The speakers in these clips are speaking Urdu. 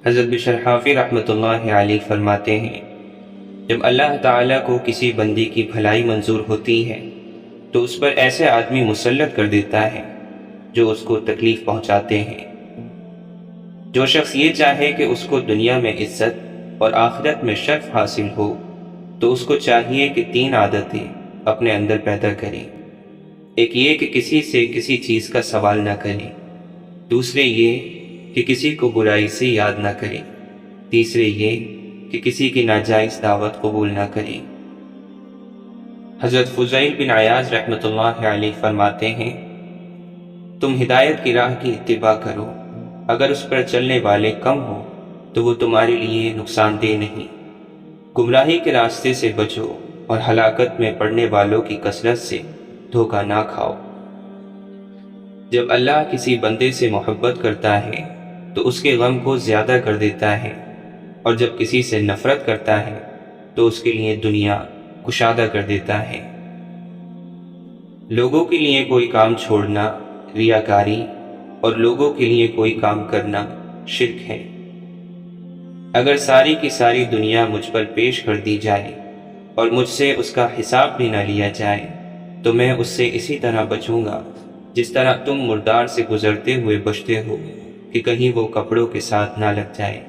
حضرت بشر حافظ رحمۃ اللہ علیہ فرماتے ہیں، جب اللہ تعالیٰ کو کسی بندے کی بھلائی منظور ہوتی ہے تو اس پر ایسے آدمی مسلط کر دیتا ہے جو اس کو تکلیف پہنچاتے ہیں۔ جو شخص یہ چاہے کہ اس کو دنیا میں عزت اور آخرت میں شرف حاصل ہو تو اس کو چاہیے کہ 3 عادتیں اپنے اندر پیدا کرے۔ ایک یہ کہ کسی سے کسی چیز کا سوال نہ کرے، دوسرے یہ کہ کسی کو برائی سے یاد نہ کرے، تیسرے یہ کہ کسی کی ناجائز دعوت قبول نہ کرے۔ حضرت فضیل بن عیاض رحمۃ اللہ علیہ فرماتے ہیں، تم ہدایت کی راہ کی اتباع کرو، اگر اس پر چلنے والے کم ہو تو وہ تمہارے لیے نقصان دہ نہیں۔ گمراہی کے راستے سے بچو اور ہلاکت میں پڑنے والوں کی کثرت سے دھوکہ نہ کھاؤ۔ جب اللہ کسی بندے سے محبت کرتا ہے تو اس کے غم کو زیادہ کر دیتا ہے، اور جب کسی سے نفرت کرتا ہے تو اس کے لیے دنیا کشادہ کر دیتا ہے۔ لوگوں کے لیے کوئی کام چھوڑنا ریاکاری اور لوگوں کے لیے کوئی کام کرنا شرک ہے۔ اگر ساری کی ساری دنیا مجھ پر پیش کر دی جائے اور مجھ سے اس کا حساب بھی نہ لیا جائے تو میں اس سے اسی طرح بچوں گا جس طرح تم مردار سے گزرتے ہوئے بچتے ہو کہ کہیں وہ کپڑوں کے ساتھ نہ لگ جائے۔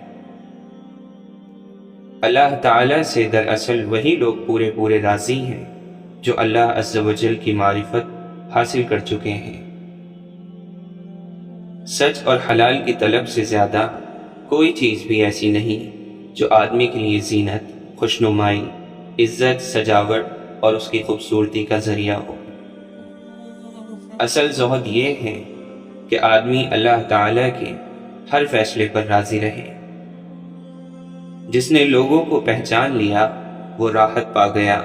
اللہ تعالیٰ سے دراصل وہی لوگ پورے راضی ہیں جو اللہ عز و جل کی معرفت حاصل کر چکے ہیں۔ سچ اور حلال کی طلب سے زیادہ کوئی چیز بھی ایسی نہیں جو آدمی کے لیے زینت، خوشنمائی، عزت، سجاوٹ اور اس کی خوبصورتی کا ذریعہ ہو۔ اصل زہد یہ ہے کہ آدمی اللہ تعالیٰ کے ہر فیصلے پر راضی رہے۔ جس نے لوگوں کو پہچان لیا وہ راحت پا گیا۔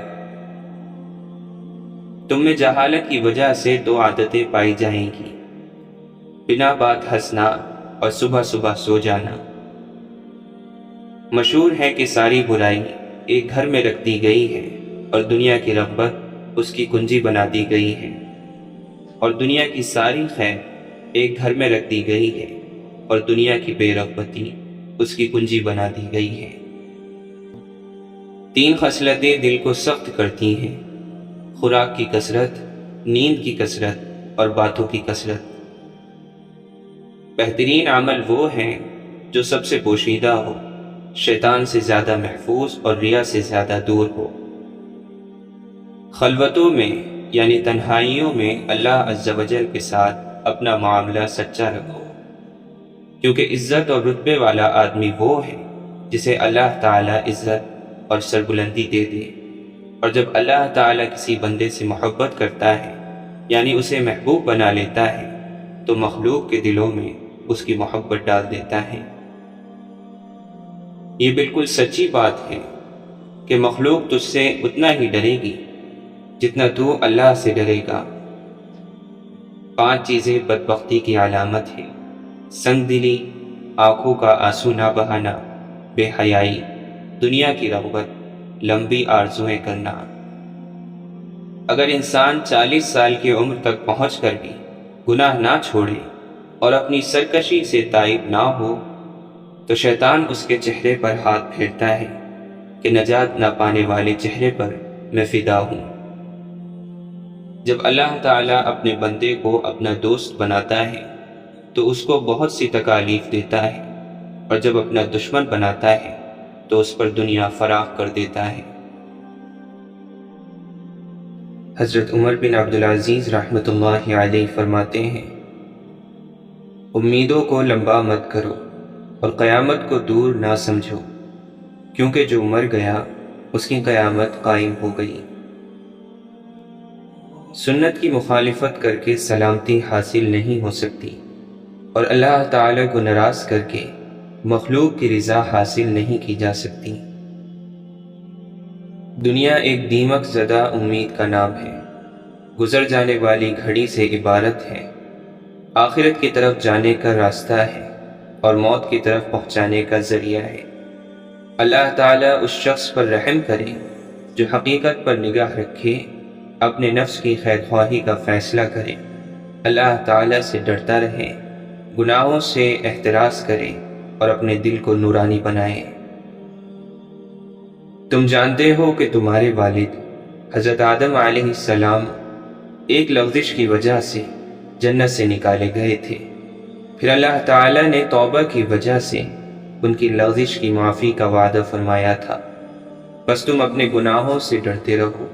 تم میں جہالت کی وجہ سے 2 عادتیں پائی جائیں گی، بنا بات ہنسنا اور صبح صبح سو جانا۔ مشہور ہے کہ ساری برائی ایک گھر میں رکھ دی گئی ہے اور دنیا کی رغبت اس کی کنجی بنا دی گئی ہے، اور دنیا کی ساری خیر ایک گھر میں رکھ دی گئی ہے اور دنیا کی بے رغبتی اس کی کنجی بنا دی گئی ہے۔ 3 خصلتیں دل کو سخت کرتی ہیں: خوراک کی کثرت، نیند کی کثرت اور باتوں کی کثرت۔ بہترین عمل وہ ہیں جو سب سے پوشیدہ ہو، شیطان سے زیادہ محفوظ اور ریا سے زیادہ دور ہو۔ خلوتوں میں یعنی تنہائیوں میں اللہ عز و جل کے ساتھ اپنا معاملہ سچا رکھو، کیونکہ عزت اور رتبے والا آدمی وہ ہے جسے اللہ تعالیٰ عزت اور سربلندی دے دے۔ اور جب اللہ تعالیٰ کسی بندے سے محبت کرتا ہے یعنی اسے محبوب بنا لیتا ہے تو مخلوق کے دلوں میں اس کی محبت ڈال دیتا ہے۔ یہ بالکل سچی بات ہے کہ مخلوق تجھ سے اتنا ہی ڈرے گی جتنا تو اللہ سے ڈرے گا۔ 5 چیزیں بدبختی کی علامت ہیں: سنگ دلی، آنکھوں کا آنسو نہ بہانا، بے حیائی، دنیا کی رغبت، لمبی آرزویں کرنا۔ اگر انسان 40 سال کی عمر تک پہنچ کر بھی گناہ نہ چھوڑے اور اپنی سرکشی سے تائب نہ ہو تو شیطان اس کے چہرے پر ہاتھ پھیرتا ہے کہ نجات نہ پانے والے چہرے پر میں فدا ہوں۔ جب اللہ تعالیٰ اپنے بندے کو اپنا دوست بناتا ہے تو اس کو بہت سی تکالیف دیتا ہے، اور جب اپنا دشمن بناتا ہے تو اس پر دنیا فراخ کر دیتا ہے۔ حضرت عمر بن عبدالعزیز رحمۃ اللہ علیہ فرماتے ہیں، امیدوں کو لمبا مت کرو اور قیامت کو دور نہ سمجھو، کیونکہ جو مر گیا اس کی قیامت قائم ہو گئی۔ سنت کی مخالفت کر کے سلامتی حاصل نہیں ہو سکتی، اور اللہ تعالیٰ کو ناراض کر کے مخلوق کی رضا حاصل نہیں کی جا سکتی۔ دنیا ایک دیمک زدہ امید کا نام ہے، گزر جانے والی گھڑی سے عبارت ہے، آخرت کی طرف جانے کا راستہ ہے اور موت کی طرف پہنچانے کا ذریعہ ہے۔ اللہ تعالیٰ اس شخص پر رحم کرے جو حقیقت پر نگاہ رکھے، اپنے نفس کی خیر خواہی کا فیصلہ کرے، اللہ تعالیٰ سے ڈرتا رہے، گناہوں سے احتراز کرے اور اپنے دل کو نورانی بنائیں۔ تم جانتے ہو کہ تمہارے والد حضرت آدم علیہ السلام ایک لغزش کی وجہ سے جنت سے نکالے گئے تھے، پھر اللہ تعالیٰ نے توبہ کی وجہ سے ان کی لغزش کی معافی کا وعدہ فرمایا تھا۔ بس تم اپنے گناہوں سے ڈرتے رہو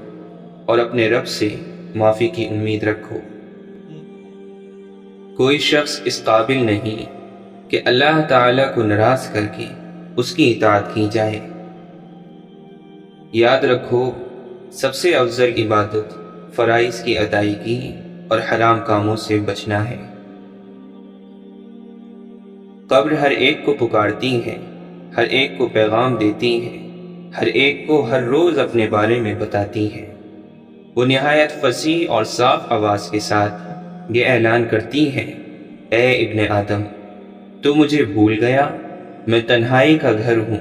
اور اپنے رب سے معافی کی امید رکھو۔ کوئی شخص اس قابل نہیں کہ اللہ تعالیٰ کو ناراض کر کے اس کی اطاعت کی جائے۔ یاد رکھو، سب سے افضل عبادت فرائض کی ادائیگی اور حرام کاموں سے بچنا ہے۔ قبر ہر ایک کو پکارتی ہے، ہر ایک کو پیغام دیتی ہے، ہر ایک کو ہر روز اپنے بارے میں بتاتی ہے۔ وہ نہایت فصیح اور صاف آواز کے ساتھ یہ اعلان کرتی ہے، اے ابن آدم، تو مجھے بھول گیا؟ میں تنہائی کا گھر ہوں،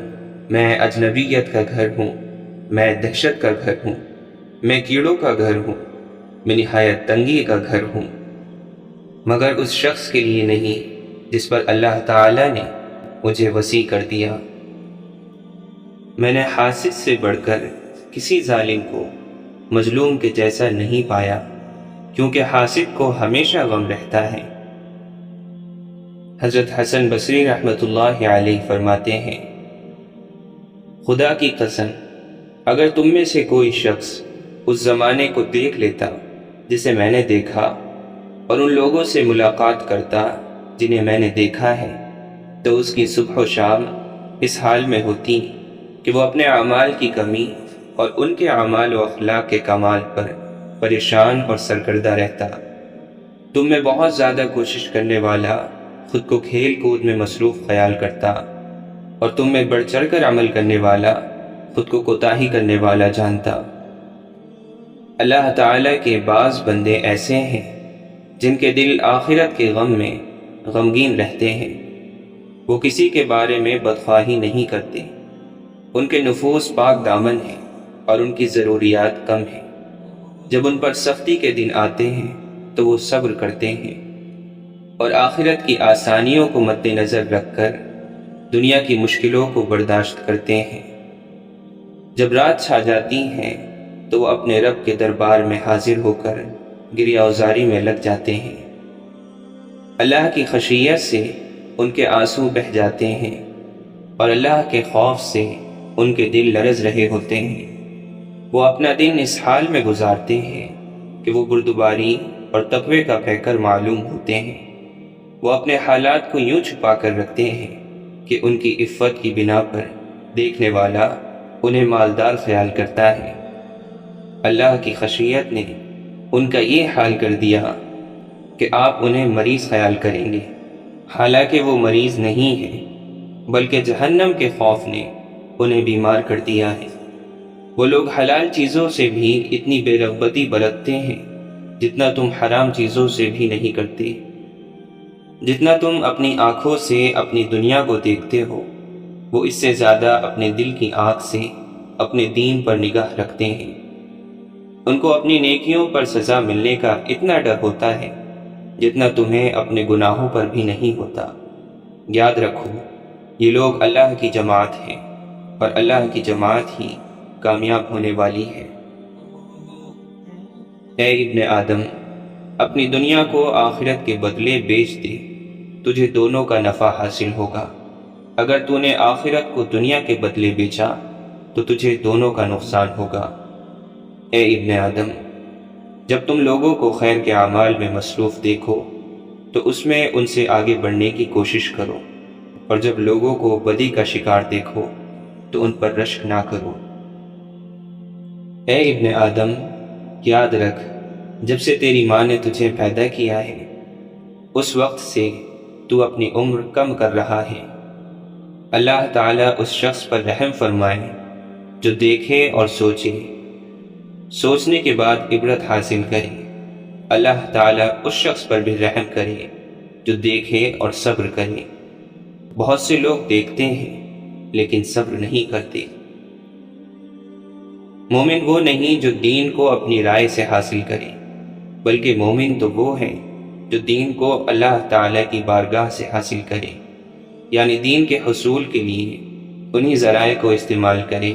میں اجنبیت کا گھر ہوں، میں دہشت کا گھر ہوں، میں کیڑوں کا گھر ہوں، میں نہایت تنگی کا گھر ہوں، مگر اس شخص کے لیے نہیں جس پر اللہ تعالیٰ نے مجھے وسیع کر دیا۔ میں نے حاسد سے بڑھ کر کسی ظالم کو مظلوم کے جیسا نہیں پایا، کیونکہ حاسد کو ہمیشہ غم رہتا ہے۔ حضرت حسن بصری رحمۃ اللہ علیہ فرماتے ہیں، خدا کی قسم، اگر تم میں سے کوئی شخص اس زمانے کو دیکھ لیتا جسے میں نے دیکھا، اور ان لوگوں سے ملاقات کرتا جنہیں میں نے دیکھا ہے، تو اس کی صبح و شام اس حال میں ہوتی کہ وہ اپنے اعمال کی کمی اور ان کے اعمال و اخلاق کے کمال پر پریشان اور سرکردہ رہتا۔ تم میں بہت زیادہ کوشش کرنے والا خود کو کھیل کود میں مصروف خیال کرتا، اور تم میں بڑھ چڑھ کر عمل کرنے والا خود کو کوتاہی کرنے والا جانتا۔ اللہ تعالیٰ کے بعض بندے ایسے ہیں جن کے دل آخرت کے غم میں غمگین رہتے ہیں۔ وہ کسی کے بارے میں بدخواہی نہیں کرتے، ان کے نفوس پاک دامن ہیں اور ان کی ضروریات کم ہیں۔ جب ان پر سختی کے دن آتے ہیں تو وہ صبر کرتے ہیں، اور آخرت کی آسانیوں کو مد نظر رکھ کر دنیا کی مشکلوں کو برداشت کرتے ہیں۔ جب رات چھا جاتی ہیں تو وہ اپنے رب کے دربار میں حاضر ہو کر گریہ وزاری میں لگ جاتے ہیں۔ اللہ کی خشیت سے ان کے آنسو بہہ جاتے ہیں، اور اللہ کے خوف سے ان کے دل لرز رہے ہوتے ہیں۔ وہ اپنا دن اس حال میں گزارتے ہیں کہ وہ بردباری اور تقوی کا پیکر معلوم ہوتے ہیں۔ وہ اپنے حالات کو یوں چھپا کر رکھتے ہیں کہ ان کی عفت کی بنا پر دیکھنے والا انہیں مالدار خیال کرتا ہے۔ اللہ کی خشیت نے ان کا یہ حال کر دیا کہ آپ انہیں مریض خیال کریں گے، حالانکہ وہ مریض نہیں ہیں، بلکہ جہنم کے خوف نے انہیں بیمار کر دیا ہے۔ وہ لوگ حلال چیزوں سے بھی اتنی بے رغبتی برتتے ہیں جتنا تم حرام چیزوں سے بھی نہیں کرتے۔ جتنا تم اپنی آنکھوں سے اپنی دنیا کو دیکھتے ہو، وہ اس سے زیادہ اپنے دل کی آنکھ سے اپنے دین پر نگاہ رکھتے ہیں۔ ان کو اپنی نیکیوں پر سزا ملنے کا اتنا ڈر ہوتا ہے جتنا تمہیں اپنے گناہوں پر بھی نہیں ہوتا۔ یاد رکھو، یہ لوگ اللہ کی جماعت ہیں، اور اللہ کی جماعت ہی کامیاب ہونے والی ہے۔ اے ابن آدم، اپنی دنیا کو آخرت کے بدلے بیچ دے، تجھے دونوں کا نفع حاصل ہوگا۔ اگر تو نے آخرت کو دنیا کے بدلے بیچا تو تجھے دونوں کا نقصان ہوگا۔ اے ابن آدم، جب تم لوگوں کو خیر کے اعمال میں مصروف دیکھو تو اس میں ان سے آگے بڑھنے کی کوشش کرو، اور جب لوگوں کو بدی کا شکار دیکھو تو ان پر رشک نہ کرو۔ اے ابن آدم، یاد رکھ، جب سے تیری ماں نے تجھے پیدا کیا ہے اس وقت سے تو اپنی عمر کم کر رہا ہے۔ اللہ تعالیٰ اس شخص پر رحم فرمائے جو دیکھے اور سوچے، سوچنے کے بعد عبرت حاصل کرے۔ اللہ تعالیٰ اس شخص پر بھی رحم کرے جو دیکھے اور صبر کرے۔ بہت سے لوگ دیکھتے ہیں لیکن صبر نہیں کرتے۔ مومن وہ نہیں جو دین کو اپنی رائے سے حاصل کرے، بلکہ مومن تو وہ ہے جو دین کو اللہ تعالیٰ کی بارگاہ سے حاصل کرے۔ یعنی دین کے حصول کے لیے انہی ذرائع کو استعمال کرے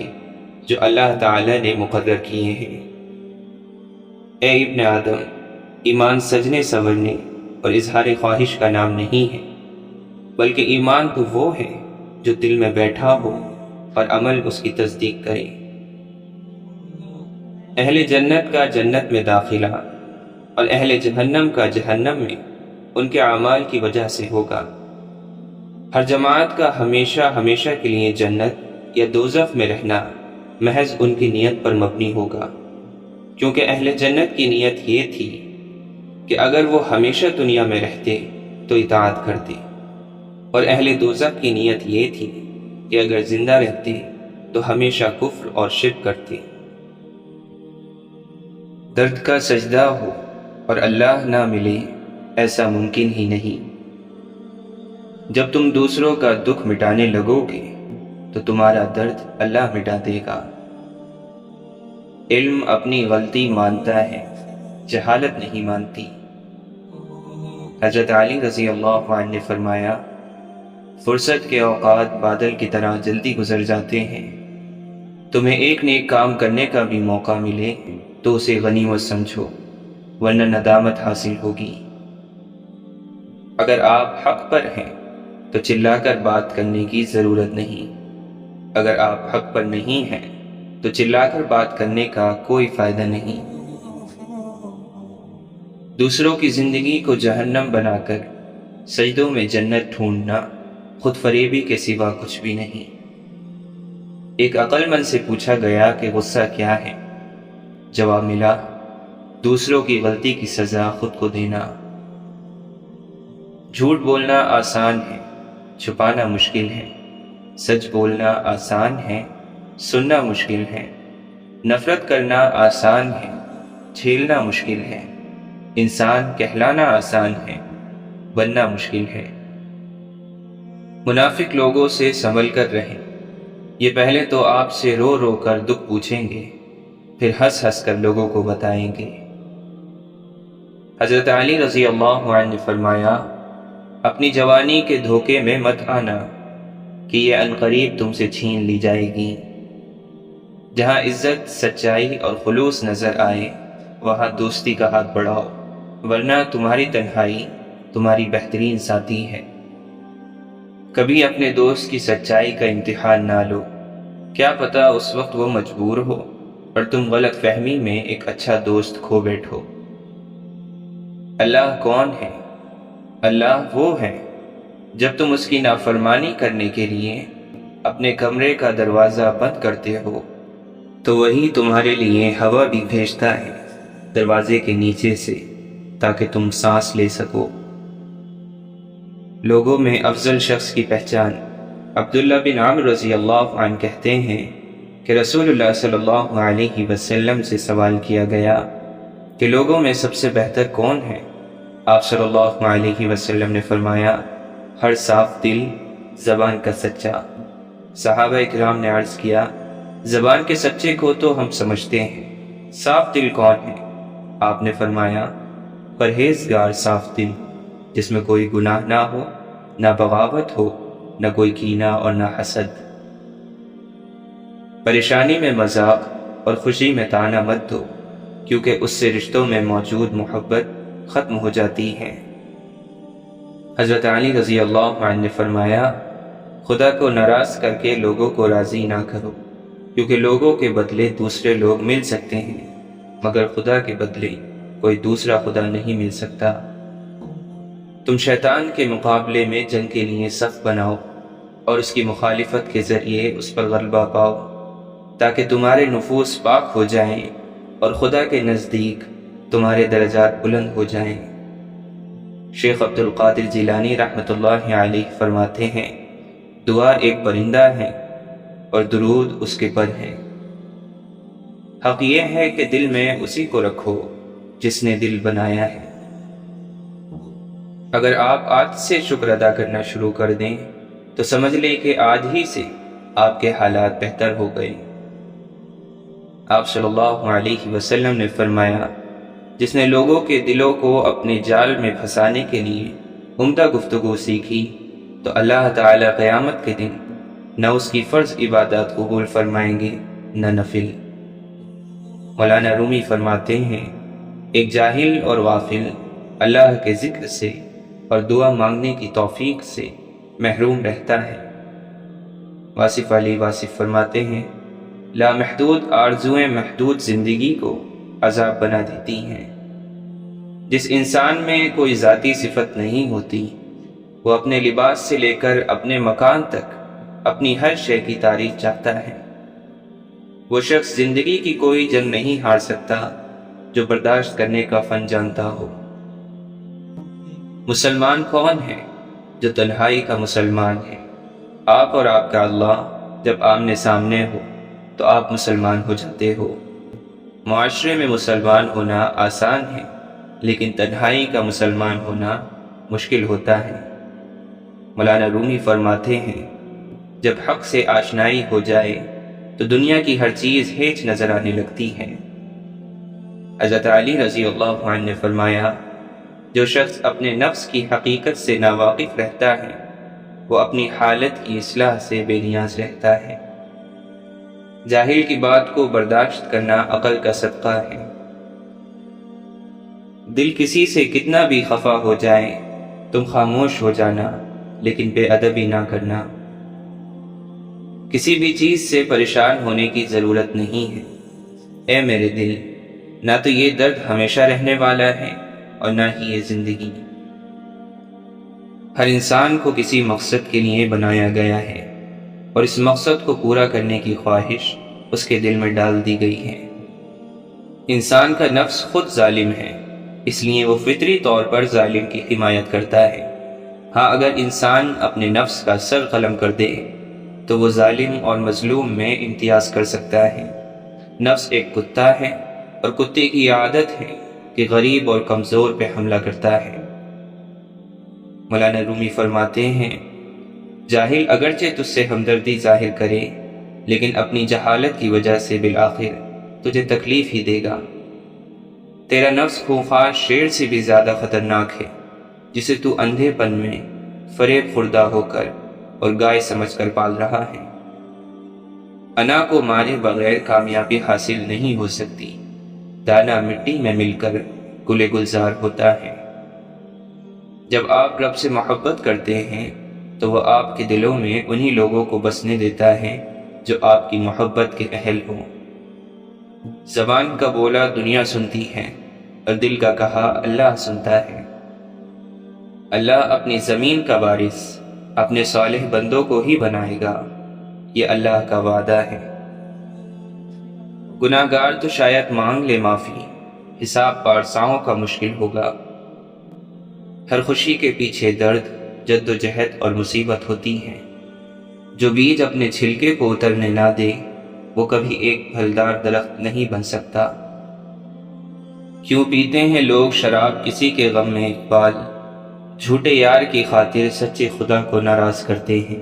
جو اللہ تعالی نے مقرر کیے ہیں۔ اے ابن آدم، ایمان سجنے سنورنے اور اظہار خواہش کا نام نہیں ہے، بلکہ ایمان تو وہ ہے جو دل میں بیٹھا ہو اور عمل اس کی تصدیق کرے۔ اہل جنت کا جنت میں داخلہ اور اہل جہنم کا جہنم میں ان کے اعمال کی وجہ سے ہوگا۔ ہر جماعت کا ہمیشہ ہمیشہ کے لیے جنت یا دوزخ میں رہنا محض ان کی نیت پر مبنی ہوگا، کیونکہ اہل جنت کی نیت یہ تھی کہ اگر وہ ہمیشہ دنیا میں رہتے تو اطاعت کرتے، اور اہل دوزخ کی نیت یہ تھی کہ اگر زندہ رہتے تو ہمیشہ کفر اور شرک کرتے۔ درد کا سجدہ ہو اور اللہ نہ ملے، ایسا ممکن ہی نہیں۔ جب تم دوسروں کا دکھ مٹانے لگو گے تو تمہارا درد اللہ مٹا دے گا۔ علم اپنی غلطی مانتا ہے، جہالت نہیں مانتی۔ حضرت علی رضی اللہ عنہ نے فرمایا، فرصت کے اوقات بادل کی طرح جلدی گزر جاتے ہیں۔ تمہیں ایک نیک کام کرنے کا بھی موقع ملے تو اسے غنیمت سمجھو، ورنہ ندامت حاصل ہوگی۔ اگر آپ حق پر ہیں تو چلا کر بات کرنے کی ضرورت نہیں، اگر آپ حق پر نہیں ہیں تو چلا کر بات کرنے کا کوئی فائدہ نہیں۔ دوسروں کی زندگی کو جہنم بنا کر سجدوں میں جنت ڈھونڈنا خود فریبی کے سوا کچھ بھی نہیں۔ ایک عقل مند سے پوچھا گیا کہ غصہ کیا ہے؟ جواب ملا، دوسروں کی غلطی کی سزا خود کو دینا۔ جھوٹ بولنا آسان ہے، چھپانا مشکل ہے۔ سچ بولنا آسان ہے، سننا مشکل ہے۔ نفرت کرنا آسان ہے، جھیلنا مشکل ہے۔ انسان کہلانا آسان ہے، بننا مشکل ہے۔ منافق لوگوں سے سنبھل کر رہیں، یہ پہلے تو آپ سے رو رو کر دکھ پوچھیں گے، پھر ہنس ہنس کر لوگوں کو بتائیں گے۔ حضرت علی رضی اللہ عنہ نے فرمایا، اپنی جوانی کے دھوکے میں مت آنا کہ یہ عنقریب تم سے چھین لی جائے گی۔ جہاں عزت، سچائی اور خلوص نظر آئے وہاں دوستی کا ہاتھ بڑھاؤ، ورنہ تمہاری تنہائی تمہاری بہترین ساتھی ہے۔ کبھی اپنے دوست کی سچائی کا امتحان نہ لو، کیا پتہ اس وقت وہ مجبور ہو اور تم غلط فہمی میں ایک اچھا دوست کھو بیٹھو۔ اللہ کون ہے؟ اللہ وہ ہے جب تم اس کی نافرمانی کرنے کے لیے اپنے کمرے کا دروازہ بند کرتے ہو تو وہی تمہارے لیے ہوا بھی بھیجتا ہے دروازے کے نیچے سے، تاکہ تم سانس لے سکو۔ لوگوں میں افضل شخص کی پہچان عبداللہ بن عمرو رضی اللہ عنہ کہتے ہیں کہ رسول اللہ صلی اللہ علیہ وسلم سے سوال کیا گیا کہ لوگوں میں سب سے بہتر کون ہے؟ آپ صلی اللہ علیہ وسلم نے فرمایا، ہر صاف دل، زبان کا سچا۔ صحابہ اکرام نے عرض کیا، زبان کے سچے کو تو ہم سمجھتے ہیں، صاف دل کون ہے؟ آپ نے فرمایا، پرہیزگار صاف دل، جس میں کوئی گناہ نہ ہو، نہ بغاوت ہو، نہ کوئی کینہ اور نہ حسد۔ پریشانی میں مذاق اور خوشی میں طعنہ مت دو، کیونکہ اس سے رشتوں میں موجود محبت ختم ہو جاتی ہے۔ حضرت علی رضی اللہ عنہ نے فرمایا، خدا کو ناراض کر کے لوگوں کو راضی نہ کرو، کیونکہ لوگوں کے بدلے دوسرے لوگ مل سکتے ہیں، مگر خدا کے بدلے کوئی دوسرا خدا نہیں مل سکتا۔ تم شیطان کے مقابلے میں جنگ کے لیے صف بناؤ اور اس کی مخالفت کے ذریعے اس پر غلبہ پاؤ، تاکہ تمہارے نفوس پاک ہو جائیں اور خدا کے نزدیک تمہارے درجات بلند ہو جائیں۔ شیخ عبد القادر جیلانی رحمۃ اللہ علیہ فرماتے ہیں، دعا ایک پرندہ ہے اور درود اس کے پر ہے۔ حق یہ ہے کہ دل میں اسی کو رکھو جس نے دل بنایا ہے۔ اگر آپ آج سے شکر ادا کرنا شروع کر دیں تو سمجھ لیں کہ آج ہی سے آپ کے حالات بہتر ہو گئے۔ آپ صلی اللہ علیہ وسلم نے فرمایا، جس نے لوگوں کے دلوں کو اپنے جال میں پھنسانے کے لیے عمدہ گفتگو سیکھی تو اللہ تعالیٰ قیامت کے دن نہ اس کی فرض عبادات قبول فرمائیں گے نہ نفل۔ مولانا رومی فرماتے ہیں، ایک جاہل اور غافل اللہ کے ذکر سے اور دعا مانگنے کی توفیق سے محروم رہتا ہے۔ واصف علی واصف فرماتے ہیں، لامحدود آرزوئیں محدود زندگی کو عذاب بنا دیتی ہیں۔ جس انسان میں کوئی ذاتی صفت نہیں ہوتی، وہ اپنے لباس سے لے کر اپنے مکان تک اپنی ہر شے کی تعریف چاہتا ہے۔ وہ شخص زندگی کی کوئی جنگ نہیں ہار سکتا جو برداشت کرنے کا فن جانتا ہو۔ مسلمان کون ہے؟ جو تنہائی کا مسلمان ہے۔ آپ اور آپ کا اللہ جب آمنے سامنے ہو تو آپ مسلمان ہو جاتے ہو۔ معاشرے میں مسلمان ہونا آسان ہے، لیکن تنہائی کا مسلمان ہونا مشکل ہوتا ہے۔ مولانا رومی فرماتے ہیں، جب حق سے آشنائی ہو جائے تو دنیا کی ہر چیز ہیچ نظر آنے لگتی ہے۔ حضرت علی رضی اللہ عنہ نے فرمایا، جو شخص اپنے نفس کی حقیقت سے ناواقف رہتا ہے وہ اپنی حالت کی اصلاح سے بے نیاز رہتا ہے۔ جاہل کی بات کو برداشت کرنا عقل کا صدقہ ہے۔ دل کسی سے کتنا بھی خفا ہو جائے تم خاموش ہو جانا، لیکن بے ادبی نہ کرنا۔ کسی بھی چیز سے پریشان ہونے کی ضرورت نہیں ہے۔ اے میرے دل، نہ تو یہ درد ہمیشہ رہنے والا ہے اور نہ ہی یہ زندگی۔ ہر انسان کو کسی مقصد کے لیے بنایا گیا ہے اور اس مقصد کو پورا کرنے کی خواہش اس کے دل میں ڈال دی گئی ہے۔ انسان کا نفس خود ظالم ہے، اس لیے وہ فطری طور پر ظالم کی حمایت کرتا ہے۔ ہاں، اگر انسان اپنے نفس کا سر قلم کر دے تو وہ ظالم اور مظلوم میں امتیاز کر سکتا ہے۔ نفس ایک کتا ہے اور کتے کی عادت ہے کہ غریب اور کمزور پہ حملہ کرتا ہے۔ مولانا رومی فرماتے ہیں، جاہل اگرچہ تجھ سے ہمدردی ظاہر کرے لیکن اپنی جہالت کی وجہ سے بالآخر تجھے تکلیف ہی دے گا۔ تیرا نفس خونخوار شیر سے بھی زیادہ خطرناک ہے، جسے تو اندھے پن میں فریب خوردہ ہو کر اور گائے سمجھ کر پال رہا ہے۔ انا کو مارے بغیر کامیابی حاصل نہیں ہو سکتی۔ دانا مٹی میں مل کر گلے گلزار ہوتا ہے۔ جب آپ رب سے محبت کرتے ہیں تو وہ آپ کے دلوں میں انہی لوگوں کو بسنے دیتا ہے جو آپ کی محبت کے اہل ہوں۔ زبان کا بولا دنیا سنتی ہے اور دل کا کہا اللہ سنتا ہے۔ اللہ اپنی زمین کا وارث اپنے صالح بندوں کو ہی بنائے گا، یہ اللہ کا وعدہ ہے۔ گناہگار تو شاید مانگ لے معافی، حساب پارساؤں کا مشکل ہوگا۔ ہر خوشی کے پیچھے درد، جد و جہد اور مصیبت ہوتی ہے۔ جو بیج اپنے چھلکے کو اترنے نہ دے وہ کبھی ایک پھلدار درخت نہیں بن سکتا۔ کیوں پیتے ہیں لوگ شراب کسی کے غم میں اقبال، جھوٹے یار کی خاطر سچے خدا کو ناراض کرتے ہیں۔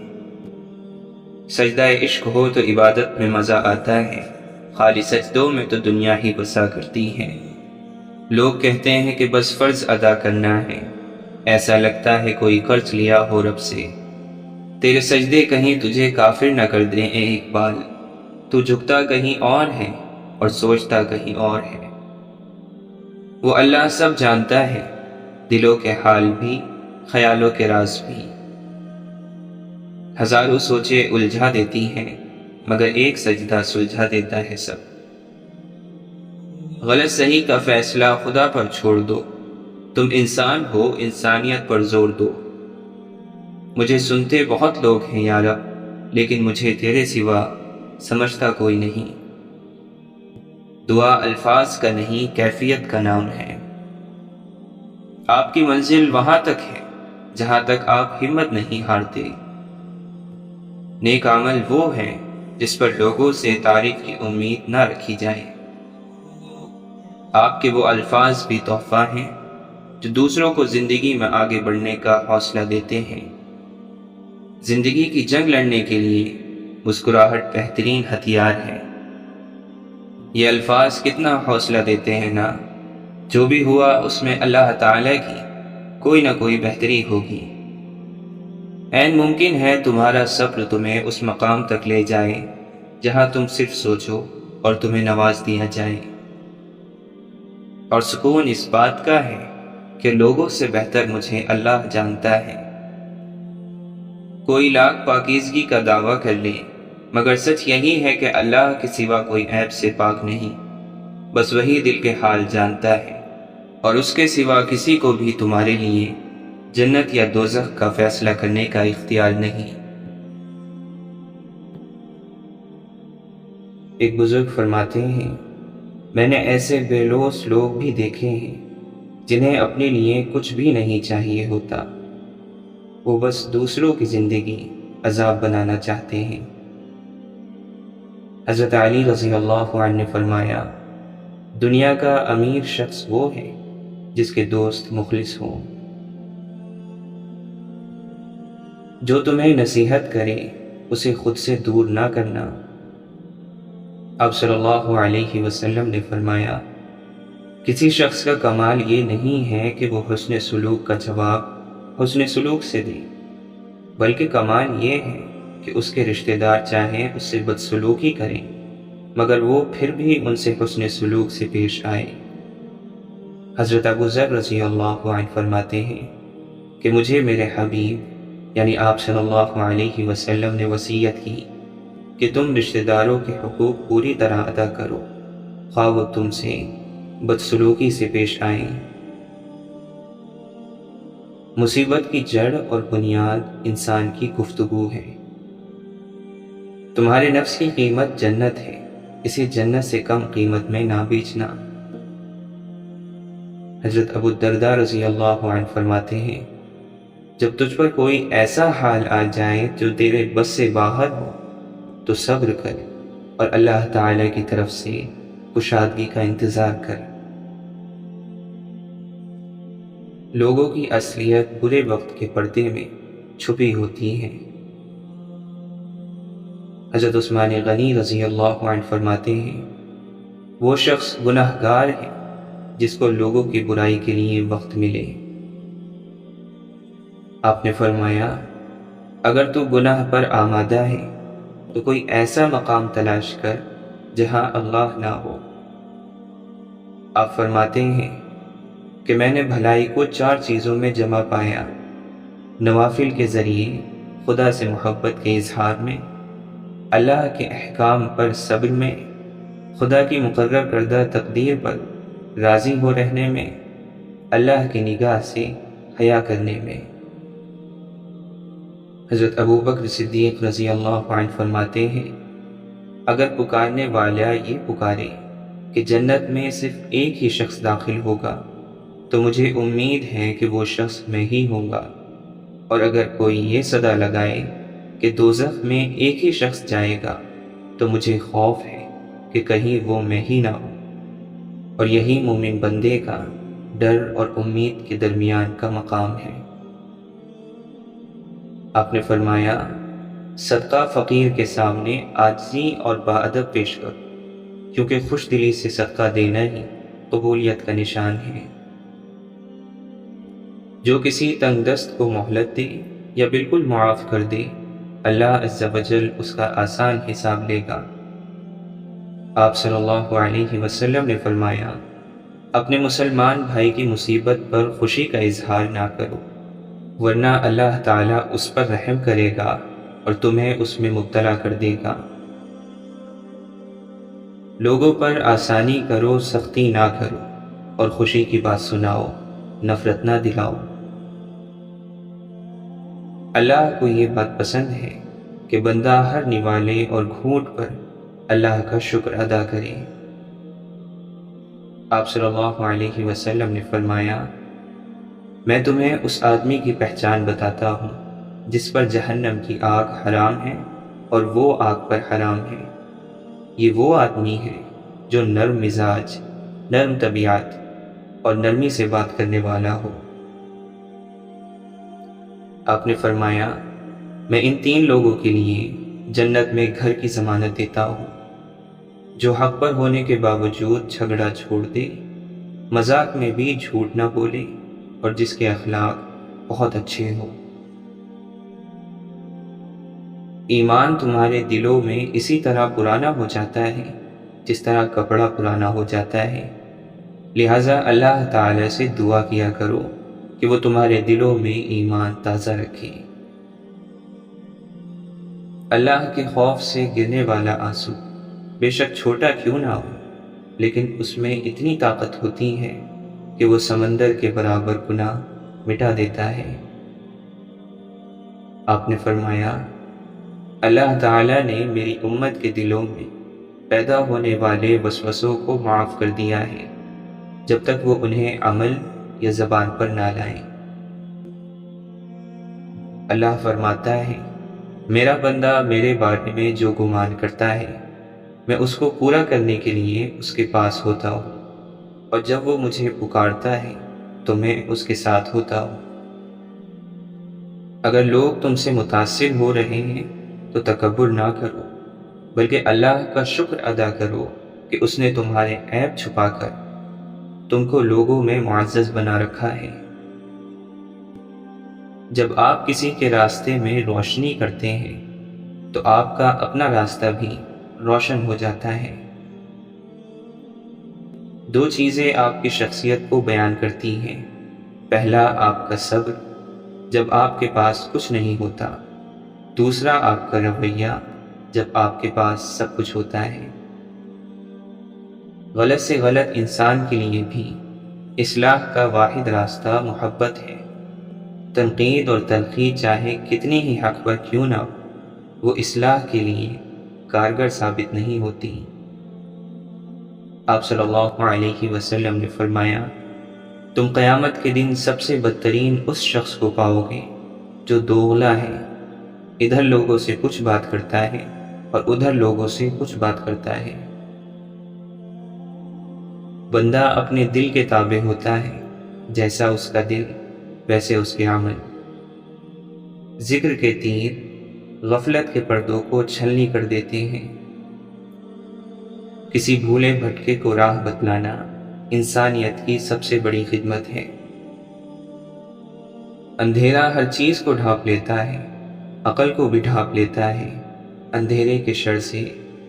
سجدہ عشق ہو تو عبادت میں مزہ آتا ہے، خالی سجدوں میں تو دنیا ہی بسا کرتی ہے۔ لوگ کہتے ہیں کہ بس فرض ادا کرنا ہے، ایسا لگتا ہے کوئی قرض لیا ہو رب سے۔ تیرے سجدے کہیں تجھے کافر نہ کر دیں اے اقبال، تو جھکتا کہیں اور ہے اور سوچتا کہیں اور ہے۔ وہ اللہ سب جانتا ہے، دلوں کے حال بھی، خیالوں کے راز بھی۔ ہزاروں سوچیں الجھا دیتی ہیں مگر ایک سجدہ سلجھا دیتا ہے سب۔ غلط صحیح کا فیصلہ خدا پر چھوڑ دو، تم انسان ہو انسانیت پر زور دو۔ مجھے سنتے بہت لوگ ہیں یا رب، لیکن مجھے تیرے سوا سمجھتا کوئی نہیں۔ دعا الفاظ کا نہیں کیفیت کا نام ہے۔ آپ کی منزل وہاں تک ہے جہاں تک آپ ہمت نہیں ہارتے۔ نیک عمل وہ ہے جس پر لوگوں سے تعریف کی امید نہ رکھی جائے۔ آپ کے وہ الفاظ بھی تحفہ ہیں جو دوسروں کو زندگی میں آگے بڑھنے کا حوصلہ دیتے ہیں۔ زندگی کی جنگ لڑنے کے لیے مسکراہٹ بہترین ہتھیار ہے۔ یہ الفاظ کتنا حوصلہ دیتے ہیں نا، جو بھی ہوا اس میں اللہ تعالیٰ کی کوئی نہ کوئی بہتری ہوگی۔ عین ممکن ہے تمہارا صبر تمہیں اس مقام تک لے جائے جہاں تم صرف سوچو اور تمہیں نواز دیا جائے، اور سکون اس بات کا ہے کہ لوگوں سے بہتر مجھے اللہ جانتا ہے۔ کوئی لاکھ پاکیزگی کا دعویٰ کر لے، مگر سچ یہی ہے کہ اللہ کے سوا کوئی عیب سے پاک نہیں، بس وہی دل کے حال جانتا ہے، اور اس کے سوا کسی کو بھی تمہارے لیے جنت یا دوزخ کا فیصلہ کرنے کا اختیار نہیں۔ ایک بزرگ فرماتے ہیں، میں نے ایسے بے لوث لوگ بھی دیکھے ہیں جنہیں اپنے لیے کچھ بھی نہیں چاہیے ہوتا، وہ بس دوسروں کی زندگی عذاب بنانا چاہتے ہیں۔ حضرت علی رضی اللہ عنہ نے فرمایا، دنیا کا امیر شخص وہ ہے جس کے دوست مخلص ہوں۔ جو تمہیں نصیحت کرے اسے خود سے دور نہ کرنا۔ آپ صلی اللہ علیہ وسلم نے فرمایا، کسی شخص کا کمال یہ نہیں ہے کہ وہ حسن سلوک کا جواب حسن سلوک سے دے، بلکہ کمال یہ ہے کہ اس کے رشتہ دار چاہیں اس سے بدسلوکی کریں مگر وہ پھر بھی ان سے حسن سلوک سے پیش آئے۔ حضرت ابو ذر رضی اللہ عنہ فرماتے ہیں کہ مجھے میرے حبیب یعنی آپ صلی اللہ علیہ وسلم نے وصیت کی کہ تم رشتہ داروں کے حقوق پوری طرح ادا کرو، خواہ وہ تم سے بدسلوکی سے پیش آئیں۔ مصیبت کی جڑ اور بنیاد انسان کی گفتگو ہے۔ تمہارے نفس کی قیمت جنت ہے، اسے جنت سے کم قیمت میں نہ بیچنا۔ حضرت ابو الدرداء رضی اللہ عنہ فرماتے ہیں، جب تجھ پر کوئی ایسا حال آ جائے جو تیرے بس سے باہر ہو تو صبر کر اور اللہ تعالی کی طرف سے کشادگی کا انتظار کر۔ لوگوں کی اصلیت برے وقت کے پردے میں چھپی ہوتی ہے۔ حضرت عثمان غنی رضی اللہ عنہ فرماتے ہیں، وہ شخص گناہگار ہے جس کو لوگوں کی برائی کے لیے وقت ملے۔ آپ نے فرمایا، اگر تو گناہ پر آمادہ ہے تو کوئی ایسا مقام تلاش کر جہاں اللہ نہ ہو۔ آپ فرماتے ہیں کہ میں نے بھلائی کو 4 چیزوں میں جمع پایا، نوافل کے ذریعے خدا سے محبت کے اظہار میں، اللہ کے احکام پر صبر میں، خدا کی مقرر کردہ تقدیر پر راضی ہو رہنے میں، اللہ کی نگاہ سے حیا کرنے میں۔ حضرت ابو بکر صدیق رضی اللہ عنہ فرماتے ہیں، اگر پکارنے والا یہ پکارے کہ جنت میں صرف ایک ہی شخص داخل ہوگا تو مجھے امید ہے کہ وہ شخص میں ہی ہوں گا، اور اگر کوئی یہ صدا لگائے کہ دوزخ میں ایک ہی شخص جائے گا تو مجھے خوف ہے کہ کہیں وہ میں ہی نہ ہوں، اور یہی مومن بندے کا ڈر اور امید کے درمیان کا مقام ہے۔ آپ نے فرمایا، صدقہ فقیر کے سامنے عاجزی اور باادب پیش کرو، کیونکہ خوش دلی سے صدقہ دینا ہی قبولیت کا نشان ہے۔ جو کسی تنگ دست کو مہلت دے یا بالکل معاف کر دے، اللہ عز و جل اس کا آسان حساب لے گا۔ آپ صلی اللہ علیہ وسلم نے فرمایا، اپنے مسلمان بھائی کی مصیبت پر خوشی کا اظہار نہ کرو، ورنہ اللہ تعالیٰ اس پر رحم کرے گا اور تمہیں اس میں مبتلا کر دے گا۔ لوگوں پر آسانی کرو، سختی نہ کرو، اور خوشی کی بات سناؤ، نفرت نہ دلاؤ۔ اللہ کو یہ بات پسند ہے کہ بندہ ہر نوالے اور گھونٹ پر اللہ کا شکر ادا کرے۔ آپ صلی اللہ علیہ وسلم نے فرمایا، میں تمہیں اس آدمی کی پہچان بتاتا ہوں جس پر جہنم کی آگ حرام ہے اور وہ آگ پر حرام ہے۔ یہ وہ آدمی ہے جو نرم مزاج، نرم طبیعت اور نرمی سے بات کرنے والا ہو۔ آپ نے فرمایا، میں ان 3 لوگوں کے لیے جنت میں گھر کی ضمانت دیتا ہوں، جو حق پر ہونے کے باوجود جھگڑا چھوڑ دے، مذاق میں بھی جھوٹ نہ بولے، اور جس کے اخلاق بہت اچھے ہوں۔ ایمان تمہارے دلوں میں اسی طرح پرانا ہو جاتا ہے جس طرح کپڑا پرانا ہو جاتا ہے، لہٰذا اللہ تعالی سے دعا کیا کرو کہ وہ تمہارے دلوں میں ایمان تازہ رکھے۔ اللہ کے خوف سے گرنے والا آنسو بے شک چھوٹا کیوں نہ ہو، لیکن اس میں اتنی طاقت ہوتی ہے کہ وہ سمندر کے برابر گناہ مٹا دیتا ہے۔ آپ نے فرمایا، اللہ تعالیٰ نے میری امت کے دلوں میں پیدا ہونے والے وسوسوں کو معاف کر دیا ہے جب تک وہ انہیں عمل یا زبان پر نہ لائیں۔ اللہ فرماتا ہے، میرا بندہ میرے بارے میں جو گمان کرتا ہے میں اس کو پورا کرنے کے لیے اس کے پاس ہوتا ہوں، اور جب وہ مجھے پکارتا ہے تو میں اس کے ساتھ ہوتا ہوں۔ اگر لوگ تم سے متاثر ہو رہے ہیں تو تکبر نہ کرو، بلکہ اللہ کا شکر ادا کرو کہ اس نے تمہارے عیب چھپا کر تم کو لوگوں میں معزز بنا رکھا ہے۔ جب آپ کسی کے راستے میں روشنی کرتے ہیں تو آپ کا اپنا راستہ بھی روشن ہو جاتا ہے۔ دو چیزیں آپ کی شخصیت کو بیان کرتی ہیں، پہلا آپ کا صبر جب آپ کے پاس کچھ نہیں ہوتا، دوسرا آپ کا رویہ جب آپ کے پاس سب کچھ ہوتا ہے۔ غلط سے غلط انسان کے لیے بھی اصلاح کا واحد راستہ محبت ہے۔ تنقید اور تنقید چاہے کتنی ہی حق پر کیوں نہ ہو، وہ اصلاح کے لیے کارگر ثابت نہیں ہوتی۔ آپ صلی اللہ علیہ وسلم نے فرمایا، تم قیامت کے دن سب سے بدترین اس شخص کو پاؤ گے جو دوغلا ہے، ادھر لوگوں سے کچھ بات کرتا ہے اور ادھر لوگوں سے کچھ بات کرتا ہے۔ بندہ اپنے دل کے تابع ہوتا ہے، جیسا اس کا دل ویسے اس کے عمل۔ ذکر کے تیر غفلت کے پردوں کو چھلنی کر دیتے ہیں۔ کسی بھولے بھٹکے کو راہ بتلانا انسانیت کی سب سے بڑی خدمت ہے۔ اندھیرا ہر چیز کو ڈھانپ لیتا ہے، عقل کو بھی ڈھانپ لیتا ہے۔ اندھیرے کے شر سے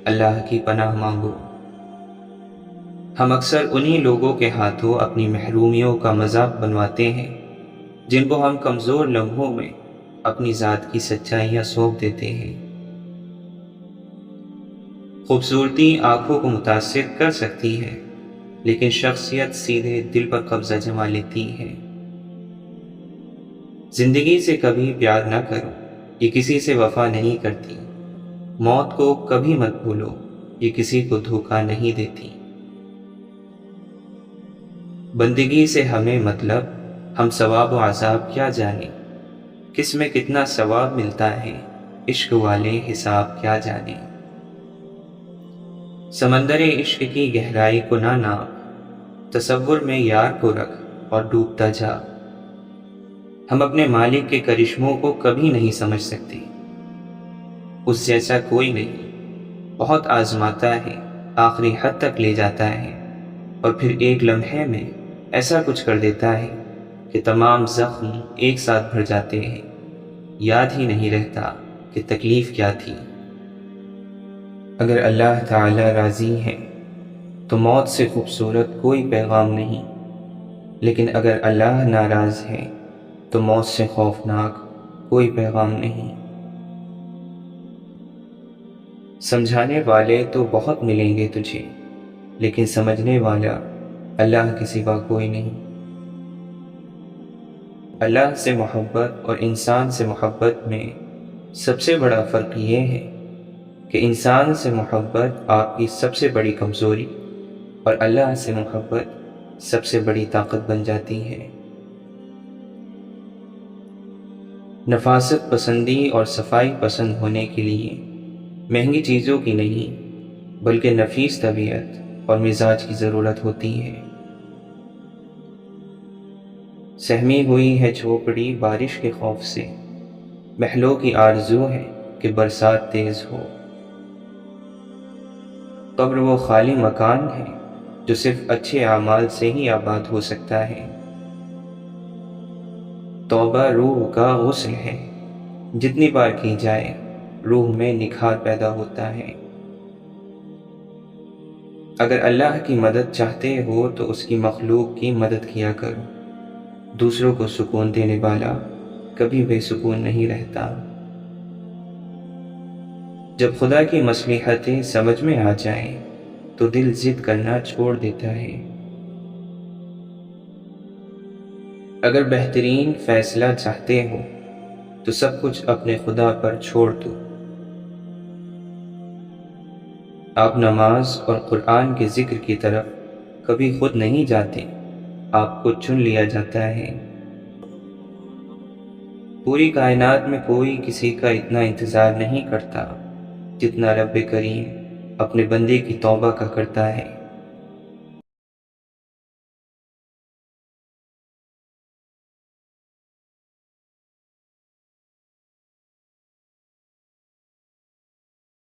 اللہ کی پناہ مانگو۔ ہم اکثر انہی لوگوں کے ہاتھوں اپنی محرومیوں کا مذاق بنواتے ہیں جن کو ہم کمزور لمحوں میں اپنی ذات کی سچائیاں سونپ دیتے ہیں۔ خوبصورتی آنکھوں کو متاثر کر سکتی ہے، لیکن شخصیت سیدھے دل پر قبضہ جما لیتی ہے۔ زندگی سے کبھی پیار نہ کرو، یہ کسی سے وفا نہیں کرتی۔ موت کو کبھی مت بھولو، یہ کسی کو دھوکہ نہیں دیتی۔ بندگی سے ہمیں مطلب، ہم ثواب و عذاب کیا جانیں، کس میں کتنا ثواب ملتا ہے، عشق والے حساب کیا جانیں۔ سمندر عشق کی گہرائی کو نہ ناپ، تصور میں یار کو رکھ اور ڈوبتا جا۔ ہم اپنے مالک کے کرشموں کو کبھی نہیں سمجھ سکتے، اس جیسا کوئی نہیں۔ بہت آزماتا ہے، آخری حد تک لے جاتا ہے، اور پھر ایک لمحے میں ایسا کچھ کر دیتا ہے کہ تمام زخم ایک ساتھ بھر جاتے ہیں، یاد ہی نہیں رہتا کہ تکلیف کیا تھی۔ اگر اللہ تعالی راضی ہے تو موت سے خوبصورت کوئی پیغام نہیں، لیکن اگر اللہ ناراض ہے تو موت سے خوفناک کوئی پیغام نہیں۔ سمجھانے والے تو بہت ملیں گے تجھے، لیکن سمجھنے والا اللہ کے سوا کوئی نہیں۔ اللہ سے محبت اور انسان سے محبت میں سب سے بڑا فرق یہ ہے کہ انسان سے محبت آپ کی سب سے بڑی کمزوری اور اللہ سے محبت سب سے بڑی طاقت بن جاتی ہے۔ نفاست پسندی اور صفائی پسند ہونے کے لیے مہنگی چیزوں کی نہیں بلکہ نفیس طبیعت اور مزاج کی ضرورت ہوتی ہے۔ سہمی ہوئی ہے جھوپڑی بارش کے خوف سے، محلوں کی آرزو ہے کہ برسات تیز ہو۔ قبر وہ خالی مکان ہے جو صرف اچھے اعمال سے ہی آباد ہو سکتا ہے۔ توبہ روح کا غسل ہے، جتنی بار کی جائے روح میں نکھار پیدا ہوتا ہے۔ اگر اللہ کی مدد چاہتے ہو تو اس کی مخلوق کی مدد کیا کرو۔ دوسروں کو سکون دینے والا کبھی بے سکون نہیں رہتا۔ جب خدا کی مصلحتیں سمجھ میں آ جائیں تو دل ضد کرنا چھوڑ دیتا ہے۔ اگر بہترین فیصلہ چاہتے ہو تو سب کچھ اپنے خدا پر چھوڑ دو۔ آپ نماز اور قرآن کے ذکر کی طرف کبھی خود نہیں جاتے، آپ کو چن لیا جاتا ہے۔ پوری کائنات میں کوئی کسی کا اتنا انتظار نہیں کرتا جتنا رب کریم اپنے بندے کی توبہ کا کرتا ہے۔